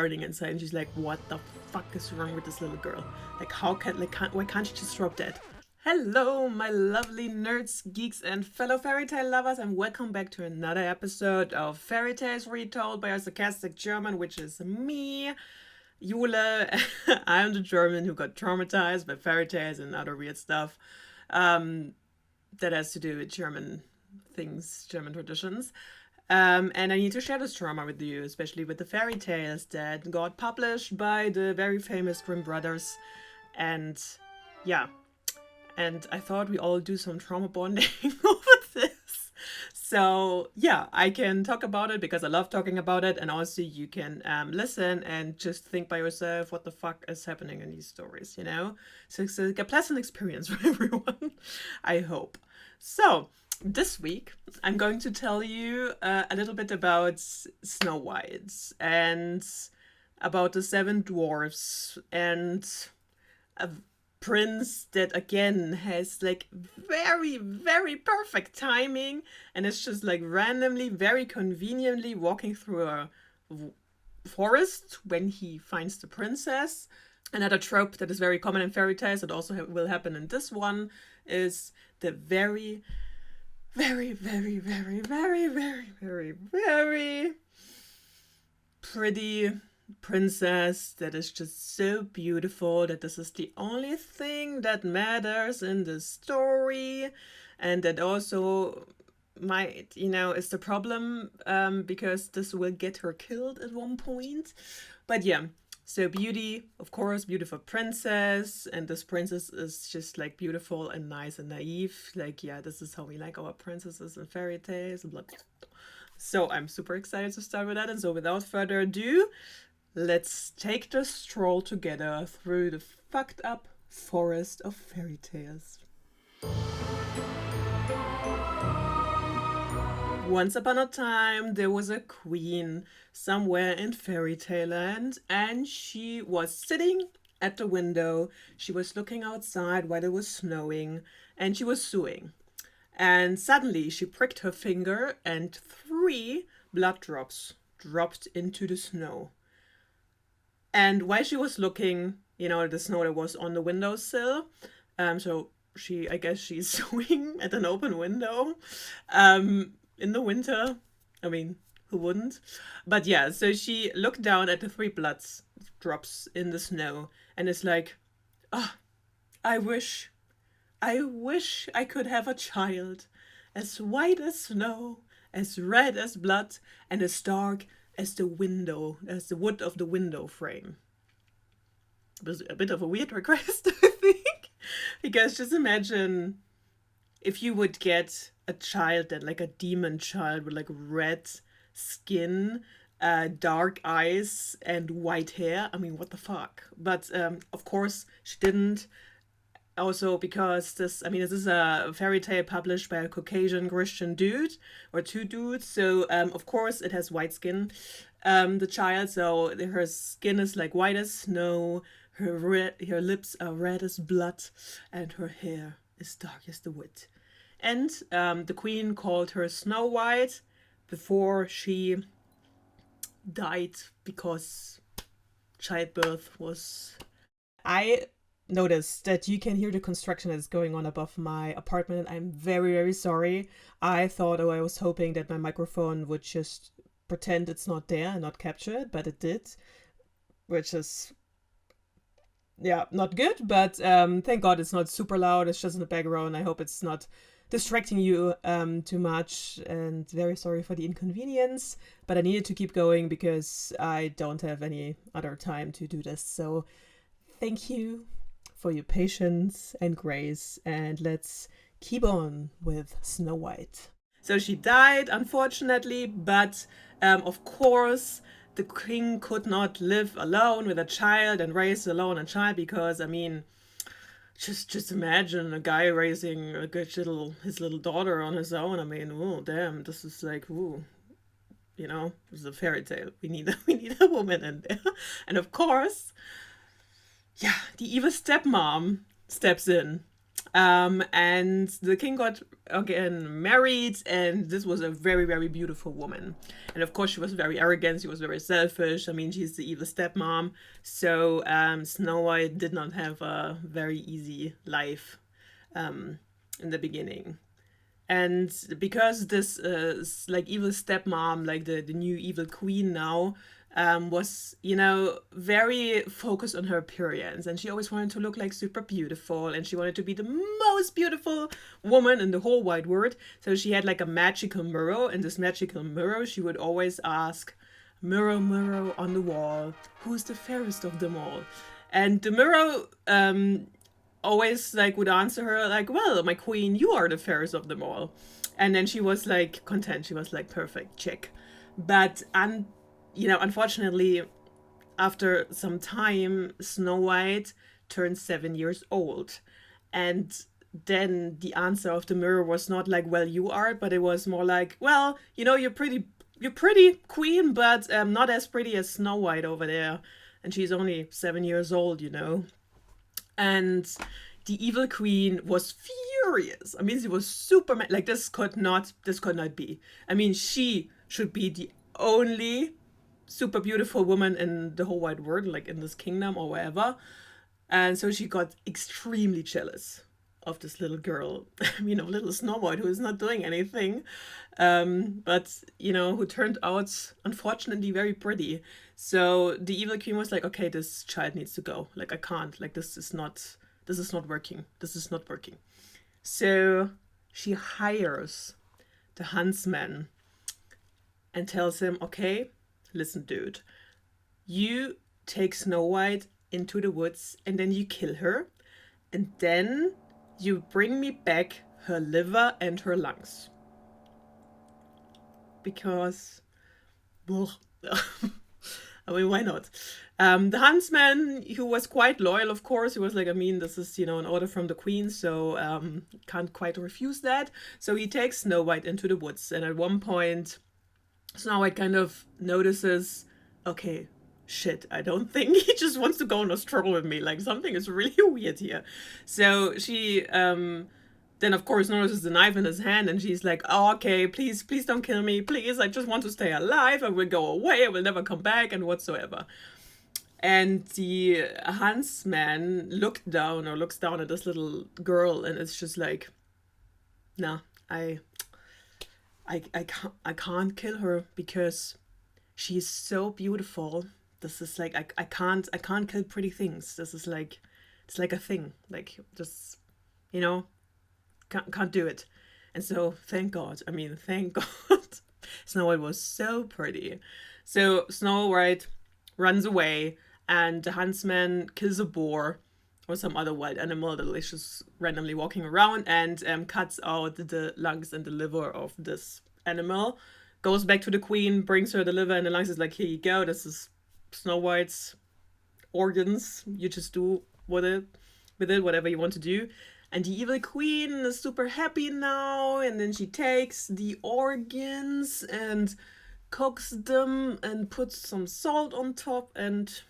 burning inside, and she's like, what the fuck is wrong with this little girl? Like, why can't she just drop dead? Hello, my lovely nerds, geeks, and fellow fairy tale lovers, and welcome back to another episode of Fairytales Retold by our Sarcastic German, which is me, Jule. I'm the German who got traumatized by fairy tales and other weird stuff that has to do with German things, German traditions. And I need to share this trauma with you, especially with the fairy tales that got published by the very famous Grimm brothers. And yeah, and I thought we all do some trauma bonding over this. So yeah, I can talk about it because I love talking about it, and also you can listen and just think by yourself what the fuck is happening in these stories, you know? So it's a pleasant experience for everyone, I hope. So this week, I'm going to tell you a little bit about Snow White and about the seven dwarfs and a prince that again has like very, very perfect timing and is just like randomly, very conveniently walking through a forest when he finds the princess. Another trope that is very common in fairy tales that also will happen in this one is the very, very, very, very, very, very, very, very pretty princess that is just so beautiful that this is the only thing that matters in the story, and that also might, is the problem because this will get her killed at one point. But yeah, so beauty, of course, beautiful princess, and this princess is just like beautiful and nice and naive. Like, yeah, this is how we like our princesses in fairy tales. Blah, blah, blah. So I'm super excited to start with that. And so without further ado, let's take the stroll together through the fucked up forest of fairy tales. Once upon a time, there was a queen somewhere in fairy tale land, and she was sitting at the window. She was looking outside while it was snowing, and she was sewing. And suddenly she pricked her finger, and 3 blood drops dropped into the snow. And while she was looking, the snow that was on the windowsill, so I guess she's sewing at an open window, in the winter. I mean, who wouldn't? But yeah, so she looked down at the 3 blood drops in the snow and is like, oh, I wish I could have a child as white as snow, as red as blood, and as dark as the wood of the window frame. It was a bit of a weird request, I think, because just imagine if you would get a child that, like a demon child with like red skin, dark eyes, and white hair. I mean, what the fuck? But of course she didn't. Also because this is a fairy tale published by a Caucasian Christian dude, or 2 dudes. So of course it has white skin, the child. So her skin is like white as snow. Her lips are red as blood, and her hair is dark as the wood. And the queen called her Snow White before she died because childbirth was... I noticed that you can hear the construction that's going on above my apartment. I'm very, very sorry. I was hoping that my microphone would just pretend it's not there and not capture it, but it did, which is, yeah, not good. But thank God it's not super loud. It's just in the background. I hope it's not distracting you too much, and very sorry for the inconvenience, but I needed to keep going because I don't have any other time to do this. So thank you for your patience and grace, and let's keep on with Snow White. So she died, unfortunately, but of course the king could not live alone with a child and raise alone a child, because just imagine a guy raising his little daughter on his own. I mean, oh damn, this is like, ooh, this is a fairy tale. We need a woman in there, and of course, yeah, the evil stepmom steps in And the king got again married, and this was a very, very beautiful woman. And of course, she was very arrogant. She was very selfish. I mean, she's the evil stepmom. So Snow White did not have a very easy life in the beginning. And because this like evil stepmom, like the new evil queen now, was, you know, very focused on her appearance, and she always wanted to look like super beautiful, and she wanted to be the most beautiful woman in the whole wide world. So she had like a magical mirror, and this magical mirror, she would always ask, "Mirror, mirror on the wall, who's the fairest of them all?" And the mirror always like would answer her like, "Well, my queen, you are the fairest of them all." And then she was like content. She was like, perfect, check. But you know, unfortunately, after some time, Snow White turned 7 years old, and then the answer of the mirror was not like, "Well, you are," but it was more like, "Well, you know, you're pretty, queen, but not as pretty as Snow White over there, and she's only 7 years old, you know." And the evil queen was furious. I mean, she was super mad. Like, this could not be. I mean, she should be the only super beautiful woman in the whole wide world, like in this kingdom or wherever. And so she got extremely jealous of this little girl, you know, little Snow White, who is not doing anything, but, you know, who turned out, unfortunately, very pretty. So the evil queen was like, "Okay, this child needs to go. Like, I can't. Like, this is not working. This is not working." So she hires the huntsman and tells him, "Okay, listen, dude, you take Snow White into the woods, and then you kill her, and then you bring me back her liver and her lungs." Because, well, I mean, why not? The huntsman, who was quite loyal, of course, he was like, I mean, this is, you know, an order from the queen, so can't quite refuse that. So he takes Snow White into the woods, and at one point, Snow White kind of notices, okay, shit, I don't think he just wants to go on a stroll with me. Like, something is really weird here. So she then of course notices the knife in his hand, and she's like, "Oh, okay, please don't kill me, please, I just want to stay alive. I will go away, I will never come back, and whatsoever." And the huntsman looks down at this little girl, and it's just like, nah, I can't kill her because she's so beautiful. This is like, I can't kill pretty things. This is like, it's like a thing, like, just, you know, can't do it. And so thank God, Snow White was so pretty. So Snow White runs away, and the huntsman kills a boar or some other wild animal that is just randomly walking around, and cuts out the lungs and the liver of this animal, goes back to the queen, brings her the liver and the lungs, is like, "Here you go, this is Snow White's organs, you just do with it whatever you want to do." And the evil queen is super happy now, and then she takes the organs and cooks them and puts some salt on top, and,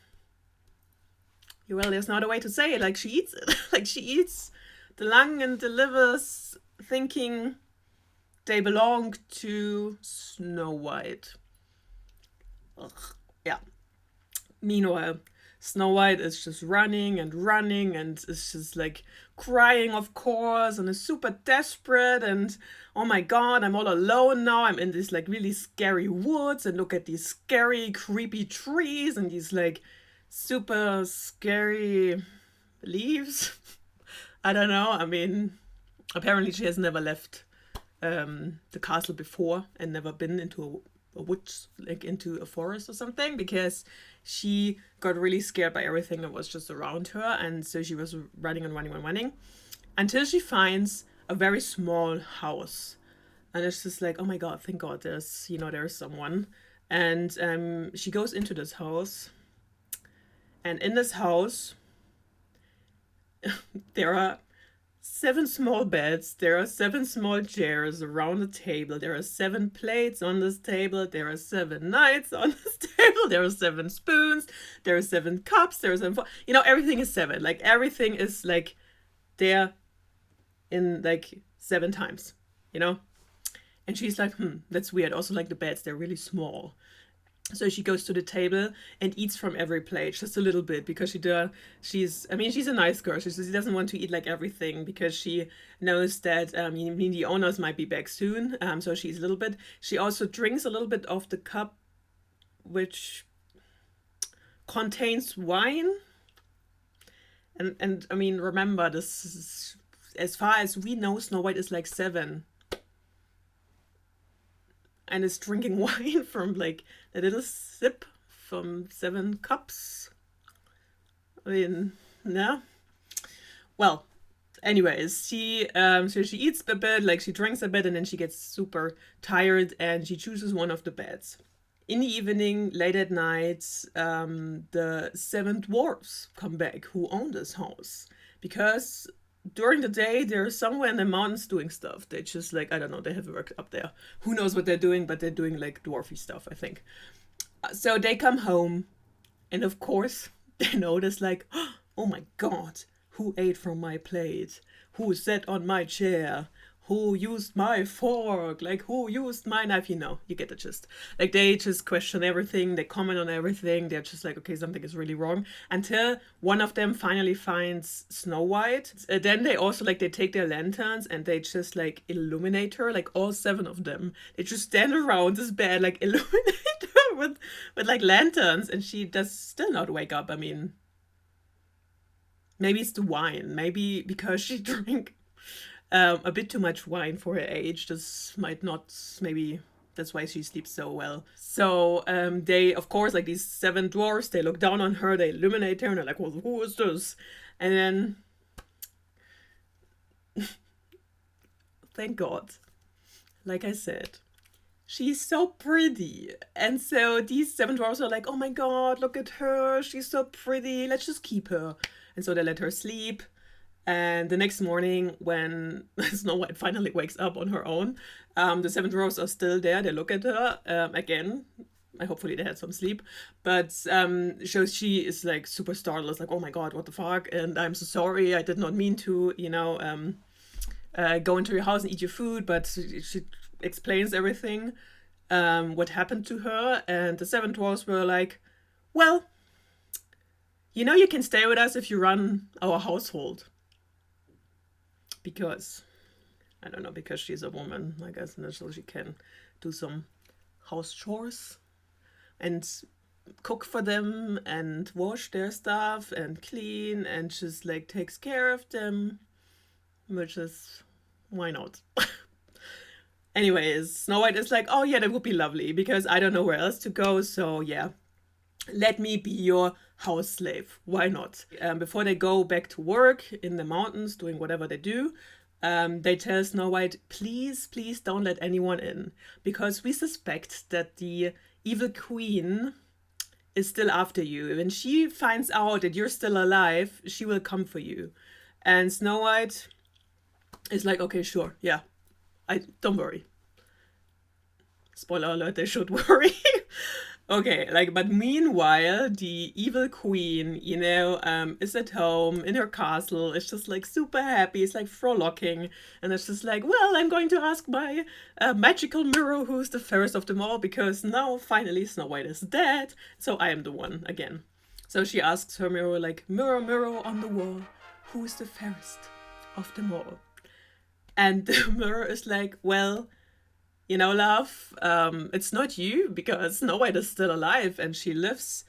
well, there's no other way to say it, like, she eats it. Like, she eats the lung and the livers, thinking they belong to Snow White. Ugh. Yeah. Meanwhile, Snow White is just running and running, and is just like crying, of course, and is super desperate, and, oh my God, I'm all alone now. I'm in these like really scary woods, and look at these scary, creepy trees, and these like super scary leaves. I don't know. I mean, apparently she has never left the castle before, and never been into a woods, like into a forest or something, because she got really scared by everything that was just around her, and so she was running and running and running until she finds a very small house, and it's just like, oh my God, thank God, there's someone. And she goes into this house, and in this house there are 7 small beds, there are 7 small chairs around the table, there are 7 plates on this table, there are 7 knights on this table, there are 7 spoons, there are 7 cups, there are 7, everything is 7. Like, everything is like there in like 7 times, you know? And she's like, that's weird. Also, like the beds, they're really small. So she goes to the table and eats from every plate, just a little bit, because she's a nice girl. She doesn't want to eat like everything because she knows that the owners might be back soon. So she eats a little bit. She also drinks a little bit of the cup, which contains wine. And I mean, remember, this is, as far as we know, Snow White is like 7. And is drinking wine from like a little sip from 7 cups. I mean, yeah. Well, anyways, so she eats a bit, like she drinks a bit, and then she gets super tired and she chooses one of the beds. In the evening, late at night, the 7 dwarfs come back who own this house, because during the day they're somewhere in the mountains doing stuff. They just like, I don't know, they have work up there. Who knows what they're doing, but they're doing like dwarfy stuff, I think. So they come home, and of course they notice like, oh my god, who ate from my plate? Who sat on my chair? Who used my fork? Like, who used my knife? You know, you get the gist. Like, they just question everything. They comment on everything. They're just like, okay, something is really wrong. Until one of them finally finds Snow White. Then they also, like, they take their lanterns and they just, like, illuminate her. Like, all 7 of them. They just stand around this bed, like, illuminate her with like, lanterns. And she does still not wake up. I mean, maybe it's the wine. Maybe because she drank a bit too much wine for her age. This might not, maybe that's why she sleeps so well. So they, of course, like these 7 dwarfs, they look down on her, they illuminate her, and they're like, well, who is this? And then, thank God, like I said, she's so pretty. And so these 7 dwarfs are like, oh my God, look at her, she's so pretty, let's just keep her. And so they let her sleep. And the next morning, when Snow White finally wakes up on her own, the 7 dwarfs are still there. They look at her again. Hopefully they had some sleep. But so she is like super startled. It's like, oh my God, what the fuck? And I'm so sorry. I did not mean to, go into your house and eat your food. But she explains everything, what happened to her. And the 7 dwarfs were like, well, you can stay with us if you run our household. Because, I don't know, because she's a woman, I guess, and so she can do some house chores and cook for them and wash their stuff and clean and just like takes care of them, which is, why not? Anyways, Snow White is like, oh yeah, that would be lovely because I don't know where else to go, so yeah, let me be your house slave. Why not? Before they go back to work in the mountains, doing whatever they do, they tell Snow White, please, please don't let anyone in, because we suspect that the evil queen is still after you. When she finds out that you're still alive, she will come for you. And Snow White is like, okay, sure, yeah, don't worry. Spoiler alert, they should worry. Okay, like, but meanwhile, the evil queen, is at home in her castle. It's just like super happy. It's like frolicking. And it's just like, well, I'm going to ask my magical mirror who's the fairest of them all, because now finally Snow White is dead. So I am the one again. So she asks her mirror, like, mirror, mirror on the wall, who is the fairest of them all? And the mirror is like, well, love, it's not you, because Snow White is still alive and she lives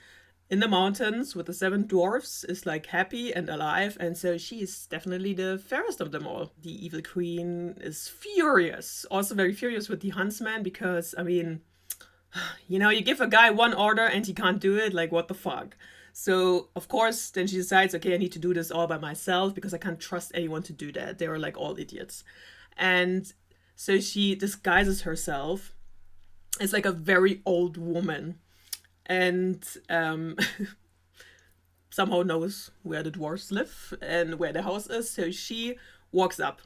in the mountains with the 7 dwarfs, is like happy and alive, and so she is definitely the fairest of them all. The evil queen is furious, also very furious with the huntsman, because, I mean, you give a guy one order and he can't do it, like, what the fuck? So, of course, then she decides, okay, I need to do this all by myself, because I can't trust anyone to do that. They are like all idiots. And so she disguises herself as like a very old woman, and somehow knows where the dwarves live and where the house is. So she walks up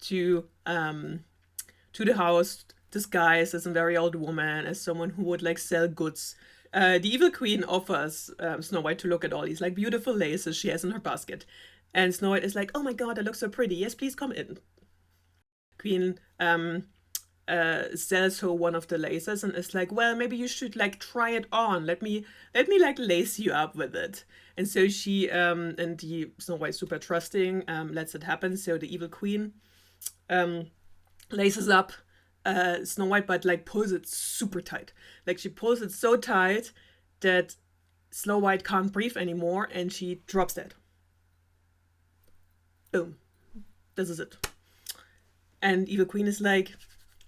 to the house disguised as a very old woman, as someone who would like sell goods The evil queen offers Snow White to look at all these like beautiful laces she has in her basket. And Snow White is like, oh my god, they look so pretty. Yes, please come in. Queen sells her one of the laces and is like, well, maybe you should like try it on. Let me like lace you up with it. And so she and the Snow White, super trusting, lets it happen. So the evil queen laces up Snow White, but like pulls it super tight. Like she pulls it so tight that Snow White can't breathe anymore, and she drops dead. Boom. This is it. And evil queen is like,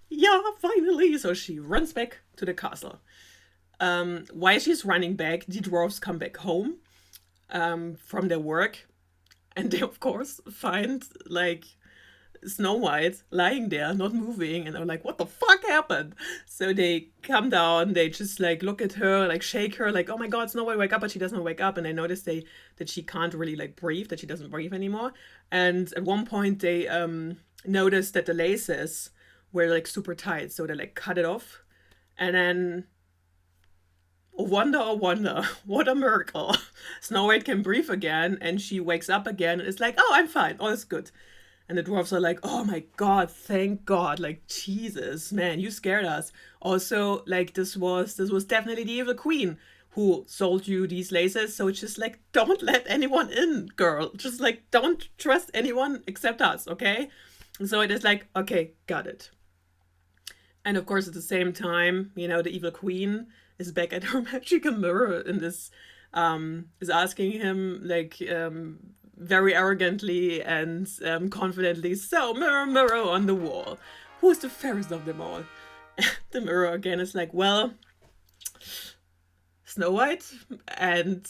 yeah, finally. So she runs back to the castle. While she's running back, the dwarves come back home from their work, and they of course find like Snow White lying there, not moving, and they're like, what the fuck happened? So they come down, they just like look at her, like shake her, like, oh my god, Snow White, wake up, but she doesn't wake up, and they notice that she can't really like breathe, that she doesn't breathe anymore. And at one point they notice that the laces were like super tight, so they like cut it off, and then oh wonder, what a miracle. Snow White can breathe again, and she wakes up again and is like, oh, I'm fine, all is good. And the dwarves are like, oh my god, thank god, like, Jesus, man, you scared us. Also, like, this was definitely the evil queen who sold you these laces, so it's just like, don't let anyone in, girl. Just like, don't trust anyone except us, okay? And so it is like, okay, got it. And of course, at the same time, you know, the evil queen is back at her magical mirror and is asking him, like, very arrogantly and confidently, so mirror, mirror on the wall, who's the fairest of them all? The mirror again is like, well, Snow White, and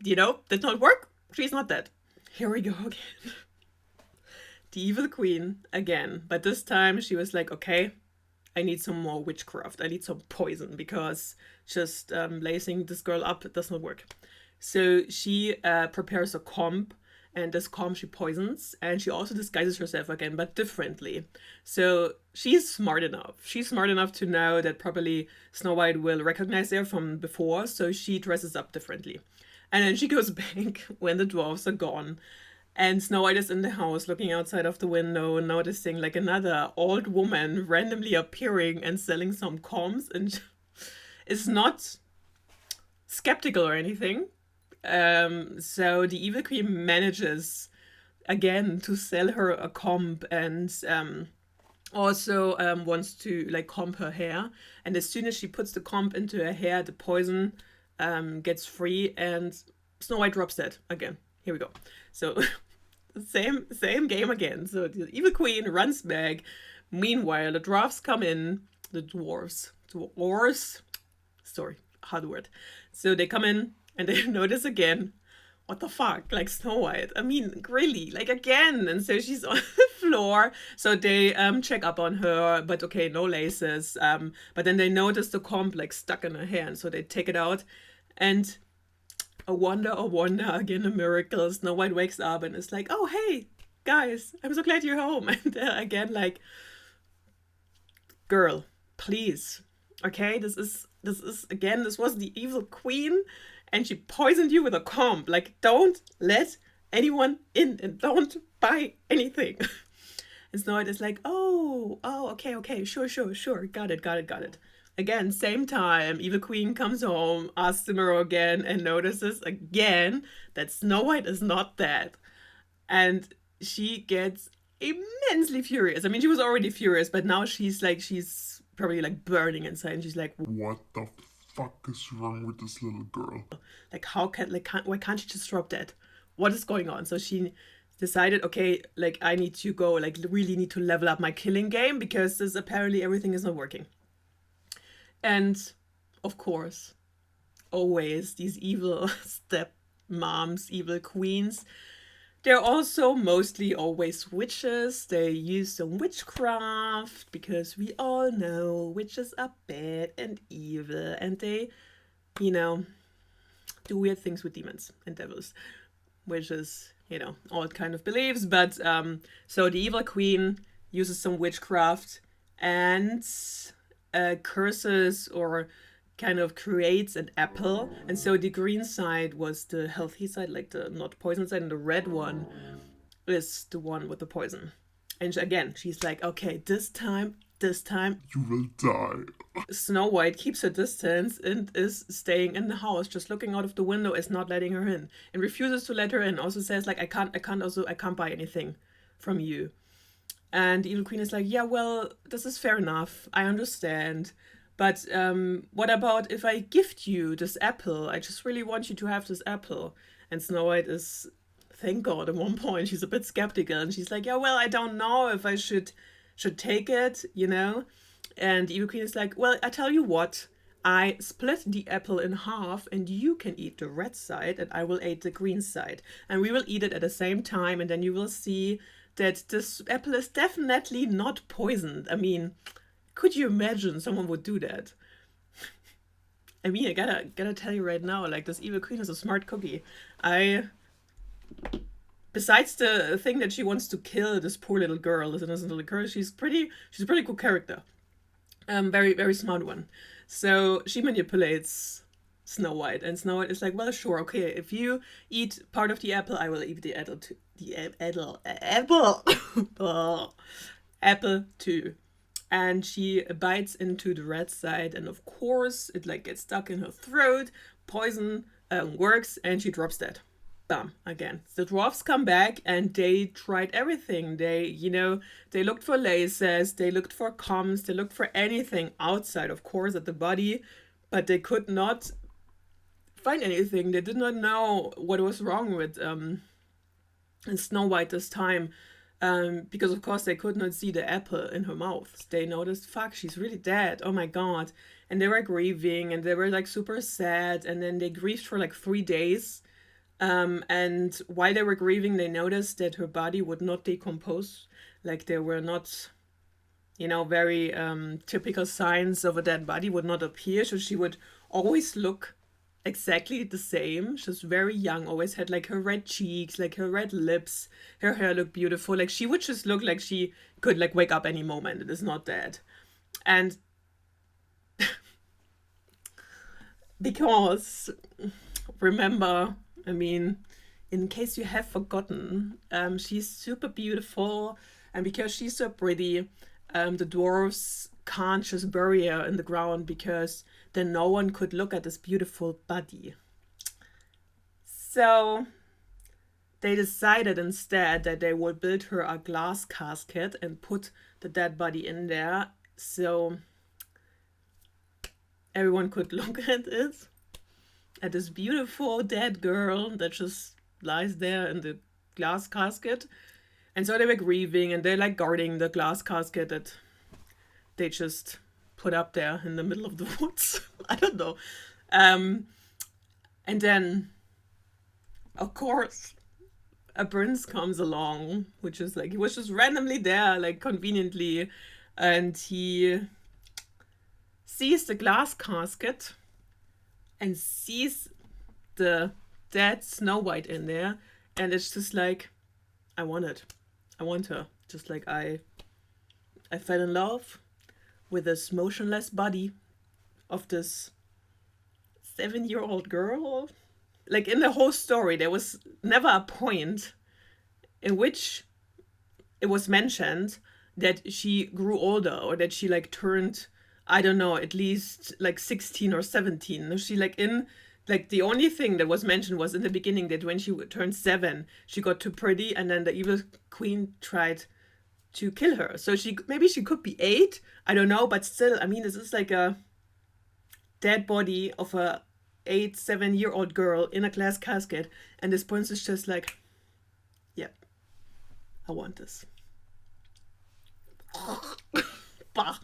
you know, did not work. She's not dead. Here we go again. The evil queen again, but this time she was like, okay, I need some more witchcraft. I need some poison, because just lacing this girl up does not work. So she prepares a comb, and this comb she poisons, and she also disguises herself again, but differently. So she's smart enough. She's smart enough to know that probably Snow White will recognize her from before, so she dresses up differently. And then she goes back when the dwarves are gone. And Snow White is in the house looking outside of the window, noticing like another old woman randomly appearing and selling some combs, and is not skeptical or anything. So the evil queen manages again to sell her a comb, and also wants to like comb her hair. And as soon as she puts the comb into her hair, the poison gets free, and Snow White drops dead again. Here we go. So same game again. So the evil queen runs back. Meanwhile, the dwarves come in. The dwarves. Sorry, hard word. So they come in and they notice again, what the fuck, like Snow White. I mean, really, like again. And so she's on the floor. So they check up on her, but okay, no laces. But then they notice the comb like stuck in her hand, so they take it out, and a wonder, again a miracle. Snow White wakes up and is like, oh hey guys, I'm so glad you're home. And again, like, girl, please, okay, this is again, this was the evil queen, and she poisoned you with a comb. Like, don't let anyone in, and don't buy anything. And Snow White is like, oh, okay, sure, got it. Again, same time, evil queen comes home, asks the mirror again, and notices again that Snow White is not dead. And she gets immensely furious. I mean, she was already furious, but now she's probably like burning inside, and she's like, what the fuck is wrong with this little girl? Like, why can't she just drop dead? What is going on? So she decided, okay, like, I need to go, like, really need to level up my killing game, because this apparently everything is not working. And of course, always these evil stepmoms, evil queens, they're also mostly always witches. They use some witchcraft, because we all know witches are bad and evil, and they, you know, do weird things with demons and devils, which is, you know, all kind of beliefs. But so the evil queen uses some witchcraft and curses or kind of creates an apple. And so the green side was the healthy side, like the not poison side, and the red one is the one with the poison. And again, she's like, okay, this time, You will die. Snow White keeps her distance and is staying in the house, just looking out of the window, is not letting her in, and refuses to let her in. Also says like, I can't buy anything from you. And the Evil Queen is like, yeah, well, this is fair enough. I understand. But what about if I gift you this apple? I just really want you to have this apple. And Snow White is, thank God, at one point she's a bit skeptical, and she's like, yeah, well, I don't know if I should take it, you know? And the Evil Queen is like, well, I tell you what, I split the apple in half, and you can eat the red side, and I will eat the green side. And we will eat it at the same time, and then you will see that this apple is definitely not poisoned. I mean, could you imagine someone would do that? I mean, I gotta tell you right now, like, this Evil Queen is a smart cookie. Besides the thing that she wants to kill this poor little girl, this innocent little girl, she's a pretty cool character. Very, very smart one. So she manipulates Snow White, and Snow White is like, well, sure, okay, if you eat part of the apple, I will eat the apple too. Apple too. And she bites into the red side, and of course it like gets stuck in her throat. Poison works, and she drops dead. Bam, again. The dwarfs come back, and they tried everything. They looked for lasers, they looked for comms, they looked for anything outside, of course, at the body, but they could not find anything. They did not know what was wrong with Snow White this time, because of course they could not see the apple in her mouth. They noticed, fuck, she's really dead. Oh my god. And they were grieving, and they were like super sad, and then they grieved for like 3 days. And while they were grieving, they noticed that her body would not decompose. Like, there were not, very typical signs of a dead body would not appear. So she would always look exactly the same. She was very young, always had like her red cheeks, like her red lips. Her hair looked beautiful. Like, she would just look like she could like wake up any moment. It is not dead. And because, remember, I mean, in case you have forgotten, she's super beautiful, and because she's so pretty, the dwarves can't just bury her in the ground, because then no one could look at this beautiful body. So they decided instead that they would build her a glass casket and put the dead body in there, so everyone could look at it. At this beautiful dead girl that just lies there in the glass casket. And so they were grieving, and they're like guarding the glass casket that they just put up there in the middle of the woods. I don't know. And then, of course, a prince comes along, which is like, he was just randomly there, like conveniently, and he sees the glass casket and sees the dead Snow White in there, and it's just like, I want it. I want her. Just like I fell in love with this motionless body of this 7-year-old girl. Like, in the whole story, there was never a point in which it was mentioned that she grew older, or that she like turned, I don't know, at least like 16 or 17. She the only thing that was mentioned was in the beginning that when she turned 7, she got too pretty, and then the evil queen tried to kill her. So maybe she could be 8, I don't know, but still, I mean, this is like a dead body of a 7-year-old girl in a glass casket, and this prince is just like, yep, I want this. Bah.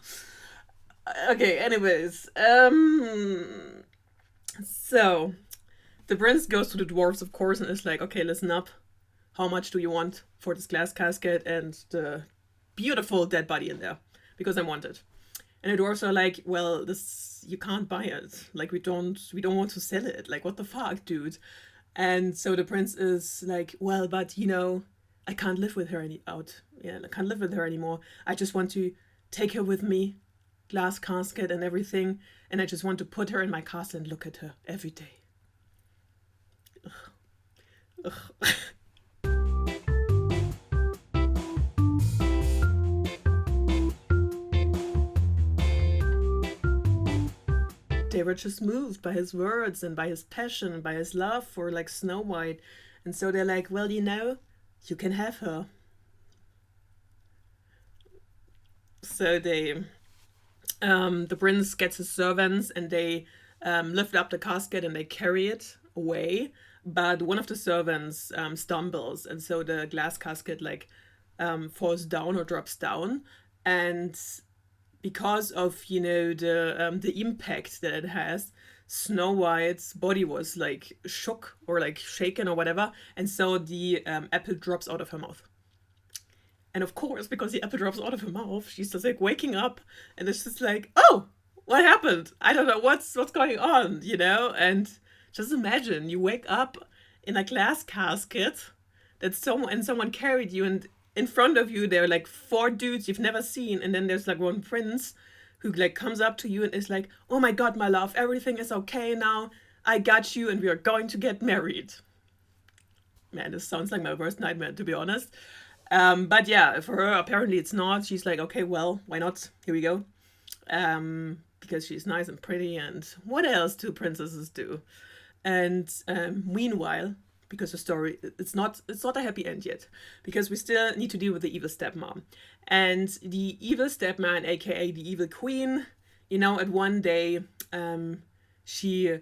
Okay, anyways, so the prince goes to the dwarves, of course, and is like, okay, listen up, how much do you want for this glass casket and the beautiful dead body in there, because I want it. And the dwarves are like, well, this, you can't buy it, like, we don't want to sell it, like, what the fuck, dude. And so the prince is like, well, but I can't live with her I can't live with her anymore. I just want to take her with me glass casket and everything, and I just want to put her in my castle and look at her every day. Ugh. Ugh. They were just moved by his words and by his passion and by his love for like Snow White. And so they're like, well, you can have her. So the prince gets his servants and they lift up the casket and they carry it away. But one of the servants stumbles, and so the glass casket like falls down or drops down. And because of the impact that it has, Snow White's body was like shook or like shaken or whatever, and so the apple drops out of her mouth. And of course, because the apple drops out of her mouth, she's just like waking up, and it's just like, oh, what happened? I don't know what's going on, And just imagine you wake up in a glass casket that someone carried you, and in front of you there are like 4 dudes you've never seen, and then there's like one prince who like comes up to you and is like, oh my god, my love, everything is okay now. I got you, and we are going to get married. Man, this sounds like my worst nightmare, to be honest. But yeah, for her, apparently it's not. She's like, okay, well, why not? Here we go. Because she's nice and pretty, and what else do princesses do? And meanwhile, because the story, it's not a happy end yet, because we still need to deal with the evil stepmom. And the evil stepmom, aka the evil queen, at one day, she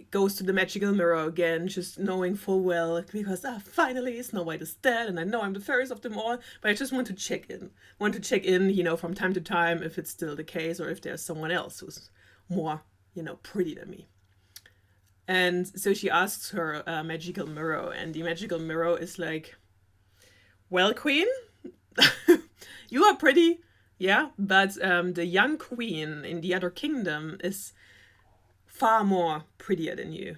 goes to the magical mirror again, just knowing full well, because finally Snow White is dead, and I know I'm the fairest of them all, but I just want to check in. From time to time, if it's still the case, or if there's someone else who's more, pretty than me. And so she asks her magical mirror, and the magical mirror is like, well, queen, you are pretty, yeah, but the young queen in the other kingdom is far more prettier than you.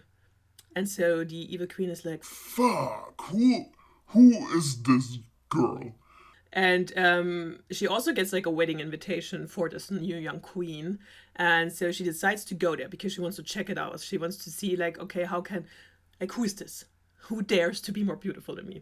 And so the evil queen is like, fuck, who is this girl? And she also gets like a wedding invitation for this new young queen. And so she decides to go there because she wants to check it out. She wants to see like, okay, who is this? Who dares to be more beautiful than me?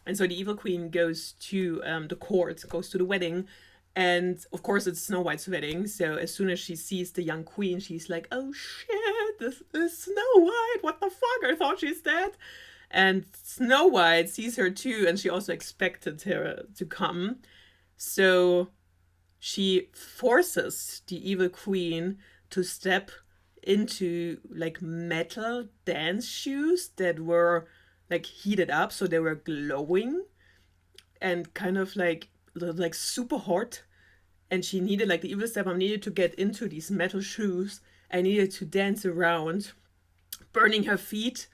And so the evil queen goes to the court, goes to the wedding. And of course, it's Snow White's wedding. So as soon as she sees the young queen, she's like, oh shit, this is Snow White. What the fuck? I thought she's dead. And Snow White sees her too, and she also expected her to come. So she forces the evil queen to step into like metal dance shoes that were like heated up, so they were glowing and kind of like super hot. And she needed, like the evil stepmom needed to get into these metal shoes and needed to dance around, burning her feet,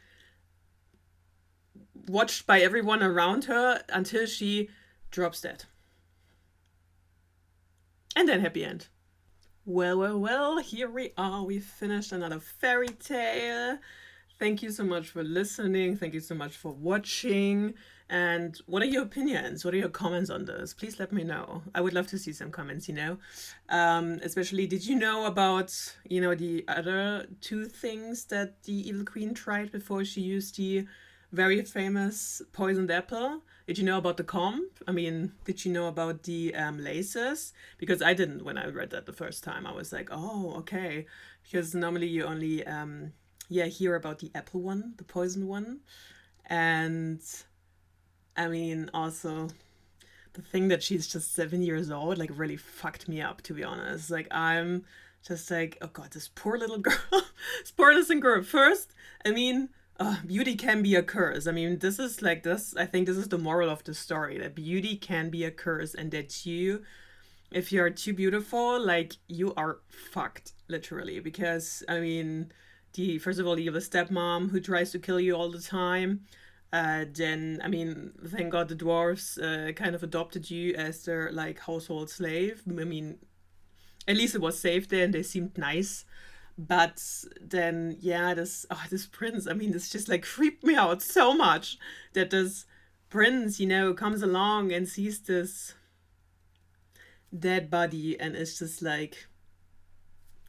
watched by everyone around her until she drops dead. And then happy end. Well, here we are. We finished another fairy tale. Thank you so much for listening. Thank you so much for watching. And what are your opinions? What are your comments on this? Please let me know. I would love to see some comments, Especially, did you know about, the other 2 things that the evil queen tried before she used the very famous poisoned apple? Did you know about the comb? Did you know about the laces? Because I didn't when I read that the first time. I was like, oh, okay. Because normally you only hear about the apple one, the poisoned one. And also the thing that she's just 7 years old, like, really fucked me up, to be honest. Like, I'm just like, oh god, this poor little girl, this poor innocent girl. First, beauty can be a curse. This is like this. I think this is the moral of the story, that beauty can be a curse, and that if you are too beautiful, like, you are fucked, literally. Because first of all, you have a stepmom who tries to kill you all the time. Then, thank God the dwarves kind of adopted you as their like household slave. At least it was safe there, and they seemed nice. But then, this prince, this just like creeped me out so much, that this prince, comes along and sees this dead body and is just like,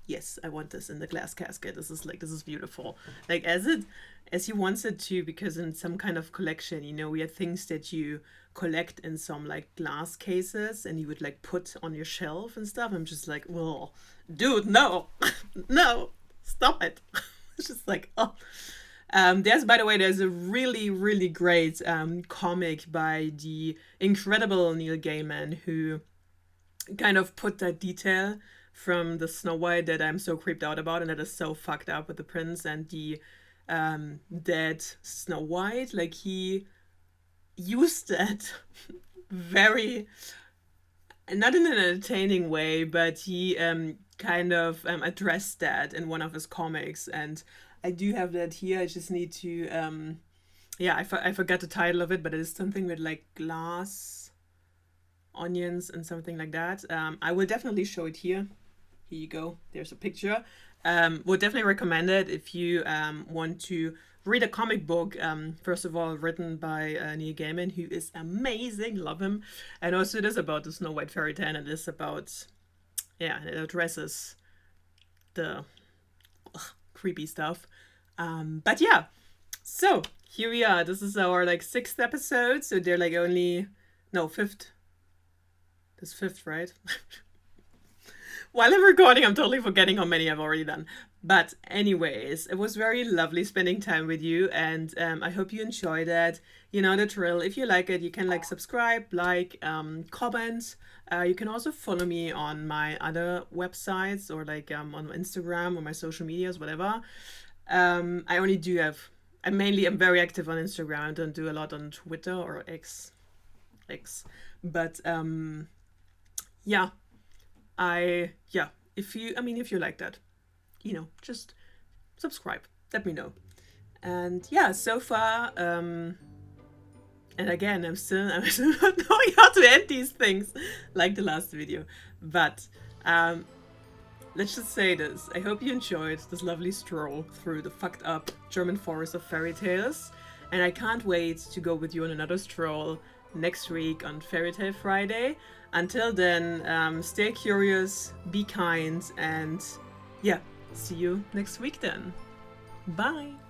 yes, I want this in the glass casket. This is beautiful. Like as you want it to, because in some kind of collection, we have things that you collect in some like glass cases and you would like put on your shelf and stuff. I'm just like, well, dude, no, no, stop it. It's just like, oh. By the way, there's a really, really great comic by the incredible Neil Gaiman who kind of put that detail from the Snow White that I'm so creeped out about and that is so fucked up with the prince and the dead Snow White. Like, he used that very, not in an entertaining way, but he kind of addressed that in one of his comics. And I do have that here. I just need to, I forgot the title of it, but it is something with like glass, onions, and something like that. I will definitely show it here. Here you go. There's a picture. Would definitely recommend it if you want to read a comic book. First of all, written by Neil Gaiman, who is amazing. Love him. And also it is about the Snow White fairy tale, and it is about, it addresses the creepy stuff. But yeah, so here we are. This is our like 6th episode. So they're like fifth. This 5th, right? While I'm recording, I'm totally forgetting how many I've already done. But anyways, it was very lovely spending time with you, and I hope you enjoyed it. You know the drill. If you like it, you can like subscribe, like, comment. You can also follow me on my other websites or like on Instagram or my social medias, whatever. I'm very active on Instagram. I don't do a lot on Twitter or X. But if you like that, just subscribe, let me know. And yeah, so far, and again, I'm still not knowing how to end these things like the last video, but let's just say this. I hope you enjoyed this lovely stroll through the fucked up German forest of fairy tales, and I can't wait to go with you on another stroll next week on Fairy Tale Friday. Until then, stay curious, be kind, and see you next week then. Bye!